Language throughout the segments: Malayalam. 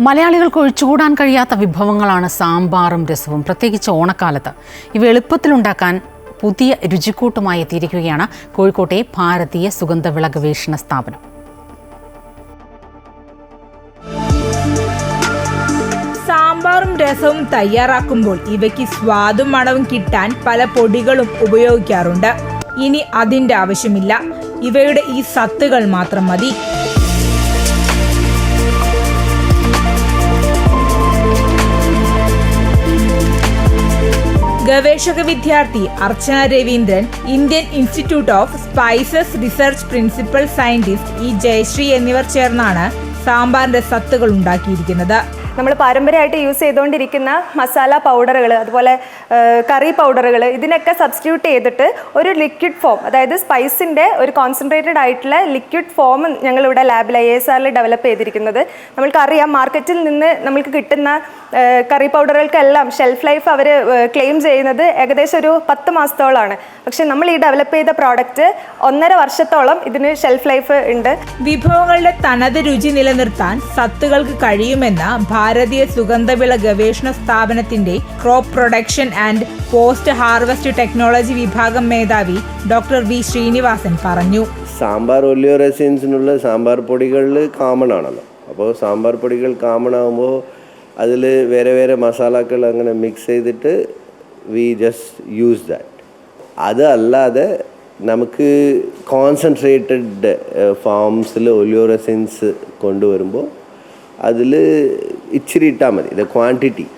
മലയാളികൾക്ക് ഒഴിച്ചുകൂടാൻ കഴിയാത്ത വിഭവങ്ങളാണ് സാമ്പാറും രസവും, പ്രത്യേകിച്ച് ഓണക്കാലത്ത്. ഇവ എളുപ്പത്തിലുണ്ടാക്കാൻ പുതിയ രുചിക്കൂട്ടുമായി എത്തിയിരിക്കുകയാണ് കോഴിക്കോട്ടെ ഭാരതീയ സുഗന്ധവിള ഗവേഷണ സ്ഥാപനം. സാമ്പാറും രസവും തയ്യാറാക്കുമ്പോൾ ഇവയ്ക്ക് സ്വാദും മണവും കിട്ടാൻ പല പൊടികളും ഉപയോഗിക്കാറുണ്ട്. ഇനി അതിന്റെ ആവശ്യമില്ല, ഇവയുടെ ഈ സത്തുകൾ മാത്രം മതി. ഗവേഷക വിദ്യാർത്ഥി Archana Raveendran, Indian Institute of Spices Research principal scientist E Jayasree എന്നിവർ ചേർന്നാണ് സാമ്പാറിന്റെ സത്തുകൾ ഉണ്ടാക്കിയിരിക്കുന്നത്. നമ്മൾ പാരമ്പര്യമായിട്ട് യൂസ് ചെയ്തുകൊണ്ടിരിക്കുന്ന മസാല പൗഡറുകൾ, അതുപോലെ കറി പൗഡറുകൾ, ഇതിനൊക്കെ സബ്സ്റ്റിറ്റ്യൂട്ട് ചെയ്തിട്ട് ഒരു ലിക്വിഡ് ഫോം, അതായത് സ്പൈസിൻ്റെ ഒരു കോൺസെൻട്രേറ്റഡ് ആയിട്ടുള്ള ലിക്വിഡ് ഫോം ഞങ്ങളിവിടെ ലാബിൽ IISRൽ ഡെവലപ്പ് ചെയ്തിരിക്കുന്നത്. നമ്മൾക്കറിയാം, മാർക്കറ്റിൽ നിന്ന് നമ്മൾക്ക് കിട്ടുന്ന കറി പൗഡറുകൾക്കെല്ലാം ഷെൽഫ് ലൈഫ് അവർ ക്ലെയിം ചെയ്യുന്നത് ഏകദേശം ഒരു 10 മാസത്തോളമാണ്. പക്ഷെ നമ്മൾ ഈ ഡെവലപ്പ് ചെയ്ത പ്രോഡക്റ്റ് 1.5 വർഷത്തോളം ഇതിന് ഷെൽഫ് ലൈഫ് ഉണ്ട്. വിഭവങ്ങളുടെ തനത് രുചി നിലനിർത്താൻ സത്തുകൾക്ക് കഴിയുമെന്ന് ഭാരതീയ സുഗന്ധവിള ഗവേഷണ സ്ഥാപനത്തിന്റെ crop production and post harvest technology വിഭാഗം മേധാവി ഡോക്ടർ വി ശ്രീനിവാസൻ പറഞ്ഞു. സാമ്പാർ ഒലിയോറെസിൻസിനുള്ള സാമ്പാർ പൊടികളിൽ കോമൺ ആണല്ലോ. അപ്പോൾ സാമ്പാർ പൊടികൾ കോമൺ ആകുമ്പോൾ അതിൽ വേറെ വേറെ മസാലകൾ അങ്ങനെ മിക്സ് ചെയ്തിട്ട് വി ജസ്റ്റ് യൂസ് ദാറ്റ്. അത് അല്ലാതെ നമുക്ക് കോൺസെൻട്രേറ്റഡ് ഫോംസിൽ ഒലിയോറെസിൻസ് കൊണ്ടുവരുമ്പോൾ അതിൽ ഇച്ചിരി ഇട്ടാൽ മതി. ഇത് ക്വാണ്ടിറ്റി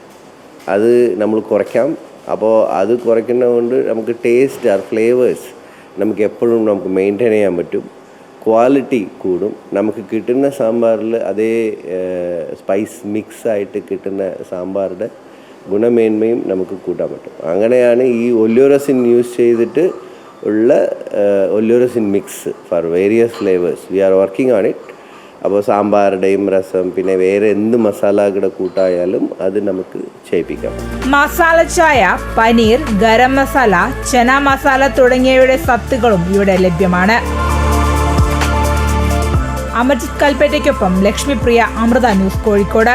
അത് നമ്മൾ കുറയ്ക്കാം. അപ്പോൾ അത് കുറയ്ക്കുന്നതുകൊണ്ട് നമുക്ക് ടേസ്റ്റ് ആർ ഫ്ലേവേഴ്സ് നമുക്ക് എപ്പോഴും നമുക്ക് മെയിൻറ്റെയിൻ ചെയ്യാൻ പറ്റും. ക്വാളിറ്റി കൂടും. നമുക്ക് കിട്ടുന്ന സാമ്പാറിൽ അതേ സ്പൈസ് മിക്സ് ആയിട്ട് കിട്ടുന്ന സാമ്പാറിൻ്റെ ഗുണമേന്മയും നമുക്ക് കൂട്ടാൻ പറ്റും. അങ്ങനെയാണ് ഈ ഒലിയോറെസിൻ യൂസ് ചെയ്തിട്ട് ഉള്ള oleoresin mix for various flavours we are working on it. അപ്പോൾ സാമ്പാറുടെയും രസം പിന്നെ വേറെ എന്ത് മസാലകളുടെ കൂട്ടായാലും അത് നമുക്ക് ചെയ്യിപ്പിക്കാം. മസാല ചായ, പനീർ, ഗരം മസാല, ചന മസാല തുടങ്ങിയവയുടെ സത്തുകളും ഇവിടെ ലഭ്യമാണ്. അമർജിത് കൽപ്പറ്റയ്ക്കൊപ്പം ലക്ഷ്മിപ്രിയ, അമൃത ന്യൂസ്, കോഴിക്കോട്.